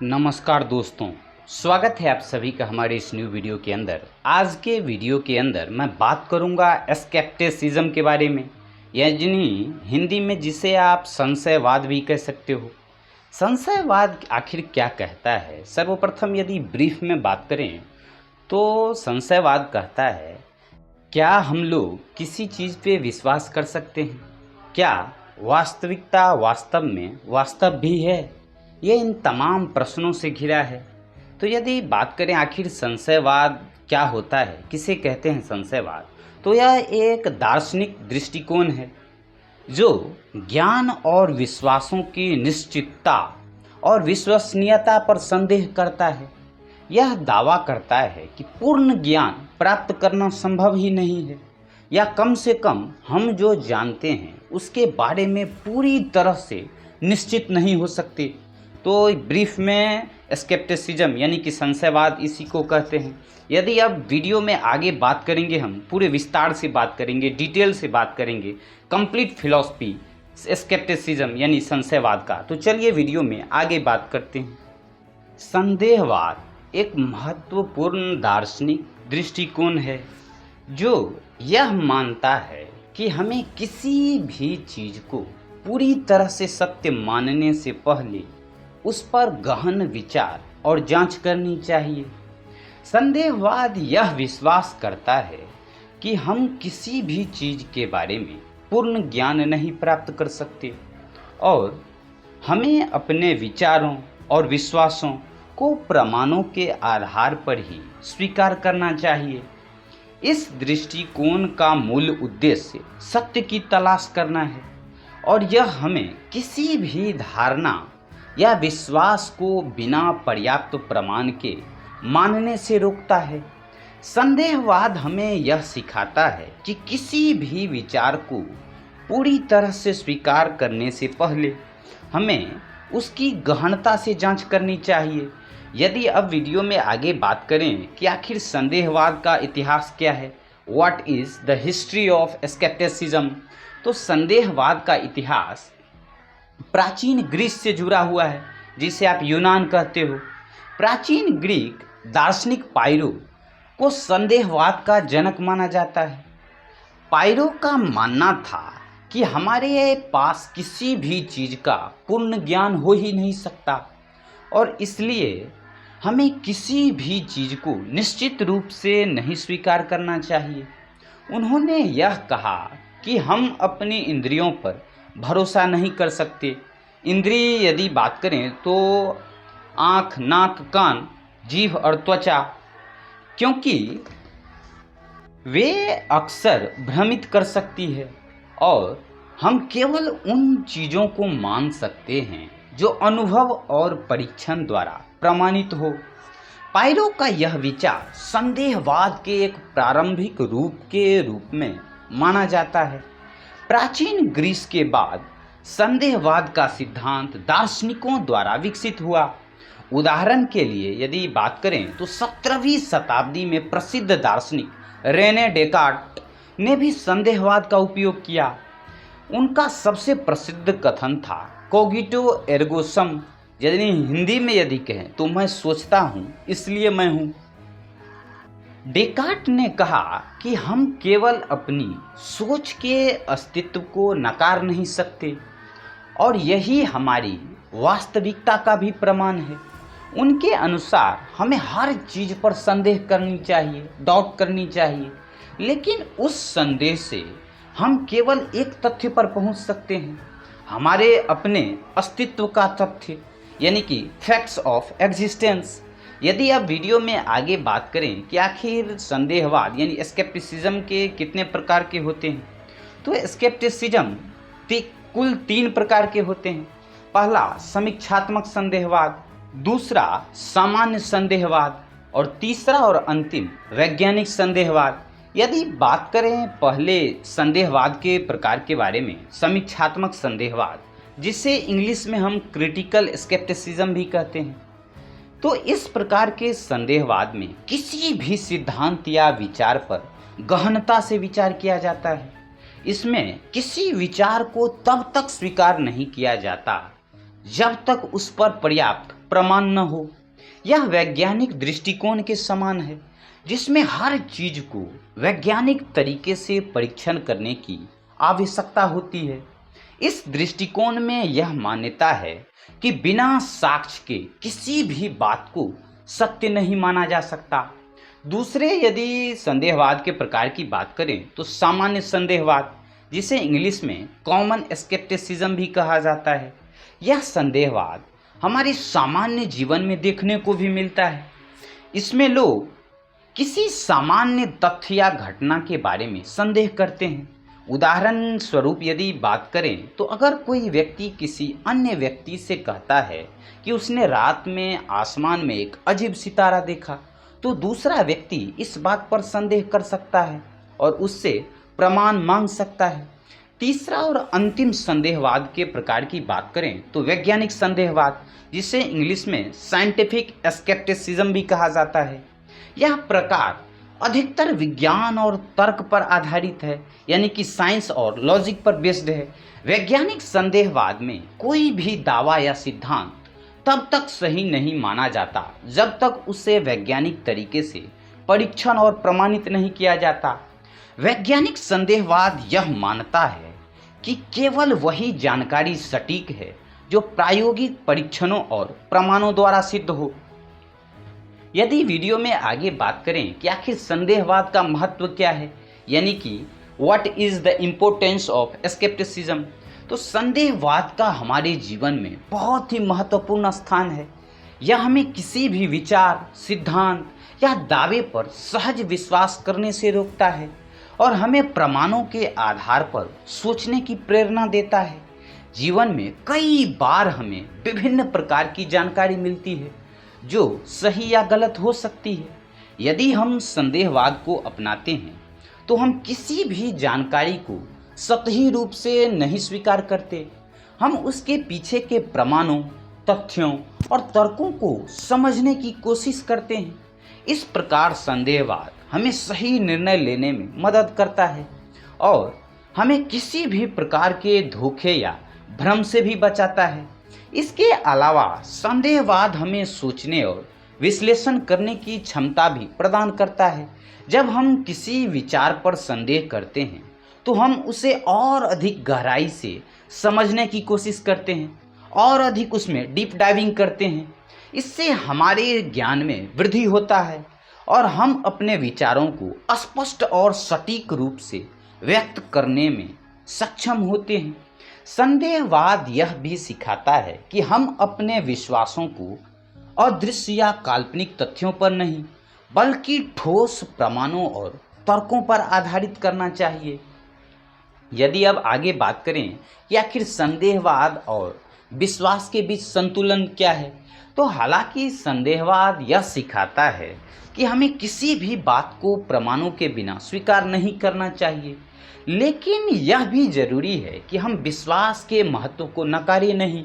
नमस्कार दोस्तों, स्वागत है आप सभी का हमारे इस न्यू वीडियो के अंदर। आज के वीडियो के अंदर मैं बात करूंगा एस्केप्टिसिज्म के बारे में, यानी हिंदी में जिसे आप संशयवाद भी कह सकते हो। संशयवाद आखिर क्या कहता है? सर्वप्रथम यदि ब्रीफ में बात करें तो संशयवाद कहता है, क्या हम लोग किसी चीज़ पे विश्वास कर सकते हैं? क्या वास्तविकता वास्तव में वास्तव भी है? ये इन तमाम प्रश्नों से घिरा है। तो यदि बात करें आखिर संशयवाद क्या होता है, किसे कहते हैं संशयवाद, तो यह एक दार्शनिक दृष्टिकोण है जो ज्ञान और विश्वासों की निश्चितता और विश्वसनीयता पर संदेह करता है। यह दावा करता है कि पूर्ण ज्ञान प्राप्त करना संभव ही नहीं है, या कम से कम हम जो जानते हैं उसके बारे में पूरी तरह से निश्चित नहीं हो सकते। तो ब्रीफ में स्केप्टिसिज्म यानी कि संशयवाद इसी को कहते हैं। यदि अब वीडियो में आगे बात करेंगे, हम पूरे विस्तार से बात करेंगे, डिटेल से बात करेंगे कंप्लीट फिलॉसफी स्केप्टिसिज्म यानी संशयवाद का। तो चलिए वीडियो में आगे बात करते हैं। संदेहवाद एक महत्वपूर्ण दार्शनिक दृष्टिकोण है जो यह मानता है कि हमें किसी भी चीज़ को पूरी तरह से सत्य मानने से पहले उस पर गहन विचार और जांच करनी चाहिए। संदेहवाद यह विश्वास करता है कि हम किसी भी चीज़ के बारे में पूर्ण ज्ञान नहीं प्राप्त कर सकते और हमें अपने विचारों और विश्वासों को प्रमाणों के आधार पर ही स्वीकार करना चाहिए। इस दृष्टिकोण का मूल उद्देश्य सत्य की तलाश करना है और यह हमें किसी भी धारणा या विश्वास को बिना पर्याप्त प्रमाण के मानने से रोकता है। संदेहवाद हमें यह सिखाता है कि किसी भी विचार को पूरी तरह से स्वीकार करने से पहले हमें उसकी गहनता से जांच करनी चाहिए। यदि अब वीडियो में आगे बात करें कि आखिर संदेहवाद का इतिहास क्या है, what is the history of scepticism, तो संदेहवाद का इतिहास प्राचीन ग्रीस से जुड़ा हुआ है, जिसे आप यूनान कहते हो। प्राचीन ग्रीक दार्शनिक पाइरो को संदेहवाद का जनक माना जाता है। पाइरो का मानना था कि हमारे पास किसी भी चीज़ का पूर्ण ज्ञान हो ही नहीं सकता और इसलिए हमें किसी भी चीज़ को निश्चित रूप से नहीं स्वीकार करना चाहिए। उन्होंने यह कहा कि हम अपनी इंद्रियों पर भरोसा नहीं कर सकते। इंद्रिय यदि बात करें तो आँख, नाक, कान, जीभ और त्वचा, क्योंकि वे अक्सर भ्रमित कर सकती है और हम केवल उन चीज़ों को मान सकते हैं जो अनुभव और परीक्षण द्वारा प्रमाणित हो। पाइरो का यह विचार संदेहवाद के एक प्रारंभिक रूप में माना जाता है। प्राचीन ग्रीस के बाद संदेहवाद का सिद्धांत दार्शनिकों द्वारा विकसित हुआ। उदाहरण के लिए यदि बात करें तो 17वीं शताब्दी में प्रसिद्ध दार्शनिक रेने डेकार्ट ने भी संदेहवाद का उपयोग किया। उनका सबसे प्रसिद्ध कथन था कोगिटो एर्गो सम, यदि हिंदी में यदि कहें तो मैं सोचता हूँ इसलिए मैं हूँ। डेकार्ट ने कहा कि हम केवल अपनी सोच के अस्तित्व को नकार नहीं सकते और यही हमारी वास्तविकता का भी प्रमाण है। उनके अनुसार हमें हर चीज़ पर संदेह करनी चाहिए, डाउट करनी चाहिए, लेकिन उस संदेह से हम केवल एक तथ्य पर पहुंच सकते हैं, हमारे अपने अस्तित्व का तथ्य, यानी कि फैक्ट्स ऑफ एग्जिस्टेंस। यदि आप वीडियो में आगे बात करें कि आखिर संदेहवाद यानी स्केप्टिसिज्म के कितने प्रकार के होते हैं, तो स्केप्टिसिज्म कुल 3 प्रकार के होते हैं। पहला समीक्षात्मक संदेहवाद, दूसरा सामान्य संदेहवाद और तीसरा और अंतिम वैज्ञानिक संदेहवाद। यदि बात करें पहले संदेहवाद के प्रकार के बारे में, समीक्षात्मक संदेहवाद, जिसे इंग्लिश में हम क्रिटिकल स्केप्टिसिज्म भी कहते हैं, तो इस प्रकार के संदेहवाद में किसी भी सिद्धांत या विचार पर गहनता से विचार किया जाता है। इसमें किसी विचार को तब तक स्वीकार नहीं किया जाता जब तक उस पर पर्याप्त प्रमाण न हो। यह वैज्ञानिक दृष्टिकोण के समान है, जिसमें हर चीज को वैज्ञानिक तरीके से परीक्षण करने की आवश्यकता होती है। इस दृष्टिकोण में यह मान्यता है कि बिना साक्ष्य के किसी भी बात को सत्य नहीं माना जा सकता। दूसरे, यदि संदेहवाद के प्रकार की बात करें तो सामान्य संदेहवाद, जिसे इंग्लिश में कॉमन स्केप्टिसिज्म भी कहा जाता है, यह संदेहवाद हमारे सामान्य जीवन में देखने को भी मिलता है। इसमें लोग किसी सामान्य तथ्य या घटना के बारे में संदेह करते हैं। उदाहरण स्वरूप यदि बात करें तो अगर कोई व्यक्ति किसी अन्य व्यक्ति से कहता है कि उसने रात में आसमान में एक अजीब सितारा देखा, तो दूसरा व्यक्ति इस बात पर संदेह कर सकता है और उससे प्रमाण मांग सकता है। तीसरा और अंतिम संदेहवाद के प्रकार की बात करें तो वैज्ञानिक संदेहवाद, जिसे इंग्लिश में साइंटिफिक स्केप्टिसिज्म भी कहा जाता है, यह प्रकार अधिकतर विज्ञान और तर्क पर आधारित है, यानी कि साइंस और लॉजिक पर बेस्ड है। वैज्ञानिक संदेहवाद में कोई भी दावा या सिद्धांत तब तक सही नहीं माना जाता जब तक उसे वैज्ञानिक तरीके से परीक्षण और प्रमाणित नहीं किया जाता। वैज्ञानिक संदेहवाद यह मानता है कि केवल वही जानकारी सटीक है जो प्रायोगिक परीक्षणों और प्रमाणों द्वारा सिद्ध हो। यदि वीडियो में आगे बात करें कि आखिर संदेहवाद का महत्व क्या है, यानी कि what is the importance of scepticism, तो संदेहवाद का हमारे जीवन में बहुत ही महत्वपूर्ण स्थान है। यह हमें किसी भी विचार, सिद्धांत या दावे पर सहज विश्वास करने से रोकता है और हमें प्रमाणों के आधार पर सोचने की प्रेरणा देता है। जीवन में कई बार हमें विभिन्न प्रकार की जानकारी मिलती है जो सही या गलत हो सकती है। यदि हम संदेहवाद को अपनाते हैं तो हम किसी भी जानकारी को सतही रूप से नहीं स्वीकार करते, हम उसके पीछे के प्रमाणों, तथ्यों और तर्कों को समझने की कोशिश करते हैं। इस प्रकार संदेहवाद हमें सही निर्णय लेने में मदद करता है और हमें किसी भी प्रकार के धोखे या भ्रम से भी बचाता है। इसके अलावा संदेहवाद हमें सोचने और विश्लेषण करने की क्षमता भी प्रदान करता है। जब हम किसी विचार पर संदेह करते हैं तो हम उसे और अधिक गहराई से समझने की कोशिश करते हैं और अधिक उसमें डीप डाइविंग करते हैं। इससे हमारे ज्ञान में वृद्धि होता है और हम अपने विचारों को स्पष्ट और सटीक रूप से व्यक्त करने में सक्षम होते हैं। संदेहवाद यह भी सिखाता है कि हम अपने विश्वासों को अदृश्य या काल्पनिक तथ्यों पर नहीं, बल्कि ठोस प्रमाणों और तर्कों पर आधारित करना चाहिए। यदि अब आगे बात करें कि आखिर संदेहवाद और विश्वास के बीच संतुलन क्या है, तो हालांकि संदेहवाद यह सिखाता है कि हमें किसी भी बात को प्रमाणों के बिना स्वीकार नहीं करना चाहिए, लेकिन यह भी जरूरी है कि हम विश्वास के महत्व को नकारें नहीं।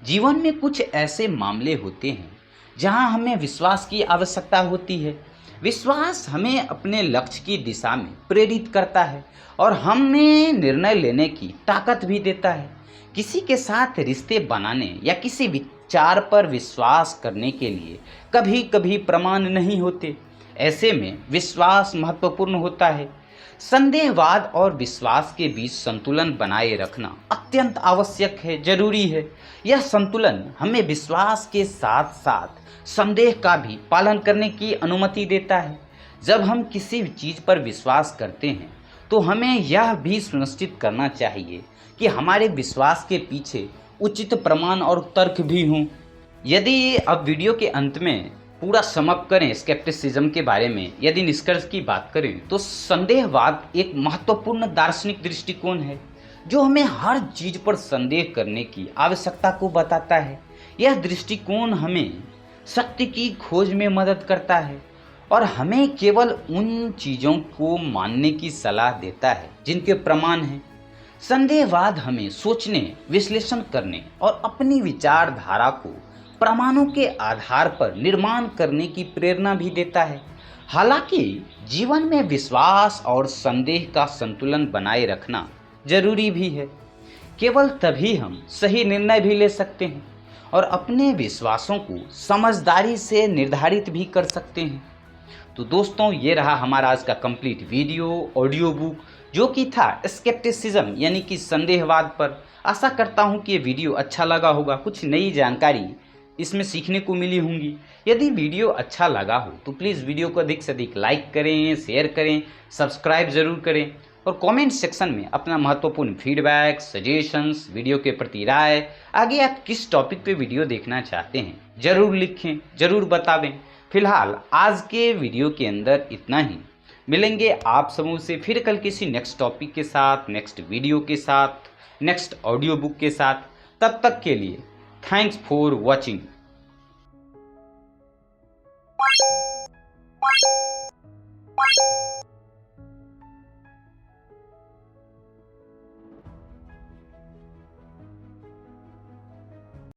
जीवन में कुछ ऐसे मामले होते हैं जहां हमें विश्वास की आवश्यकता होती है। विश्वास हमें अपने लक्ष्य की दिशा में प्रेरित करता है और हमें निर्णय लेने की ताकत भी देता है। किसी के साथ रिश्ते बनाने या किसी विचार पर विश्वास करने के लिए कभी कभी प्रमाण नहीं होते। ऐसे में विश्वास महत्वपूर्ण होता है। संदेहवाद और विश्वास के बीच संतुलन बनाए रखना अत्यंत आवश्यक है, जरूरी है। यह संतुलन हमें विश्वास के साथ साथ संदेह का भी पालन करने की अनुमति देता है। जब हम किसी चीज़ पर विश्वास करते हैं तो हमें यह भी सुनिश्चित करना चाहिए कि हमारे विश्वास के पीछे उचित प्रमाण और तर्क भी हों। यदि अब वीडियो के अंत में पूरा समअप करें स्केप्टिसिज्म के बारे में, यदि निष्कर्ष की बात करें तो संदेहवाद एक महत्वपूर्ण दार्शनिक दृष्टिकोण है जो हमें हर चीज़ पर संदेह करने की आवश्यकता को बताता है। यह दृष्टिकोण हमें सत्य की खोज में मदद करता है और हमें केवल उन चीज़ों को मानने की सलाह देता है जिनके प्रमाण हैं। संदेहवाद हमें सोचने, विश्लेषण करने और अपनी विचारधारा को प्रमाणों के आधार पर निर्माण करने की प्रेरणा भी देता है। हालांकि जीवन में विश्वास और संदेह का संतुलन बनाए रखना जरूरी भी है। केवल तभी हम सही निर्णय भी ले सकते हैं और अपने विश्वासों को समझदारी से निर्धारित भी कर सकते हैं। तो दोस्तों, ये रहा हमारा आज का कंप्लीट वीडियो ऑडियो बुक, जो कि था स्केप्टिसिज्म यानी कि संदेहवाद पर। आशा करता हूँ कि ये वीडियो अच्छा लगा होगा, कुछ नई जानकारी इसमें सीखने को मिली होंगी। यदि वीडियो अच्छा लगा हो तो प्लीज़ वीडियो को अधिक से अधिक लाइक करें, शेयर करें, सब्सक्राइब ज़रूर करें और कमेंट सेक्शन में अपना महत्वपूर्ण फीडबैक, सजेशंस, वीडियो के प्रति राय, आगे आप किस टॉपिक पे वीडियो देखना चाहते हैं ज़रूर लिखें, ज़रूर बतावें। फिलहाल आज के वीडियो के अंदर इतना ही। मिलेंगे आप समूह से फिर कल किसी नेक्स्ट टॉपिक के साथ, नेक्स्ट वीडियो के साथ, नेक्स्ट ऑडियो बुक के साथ। तब तक के लिए थैंक्स फॉर वॉचिंग। What?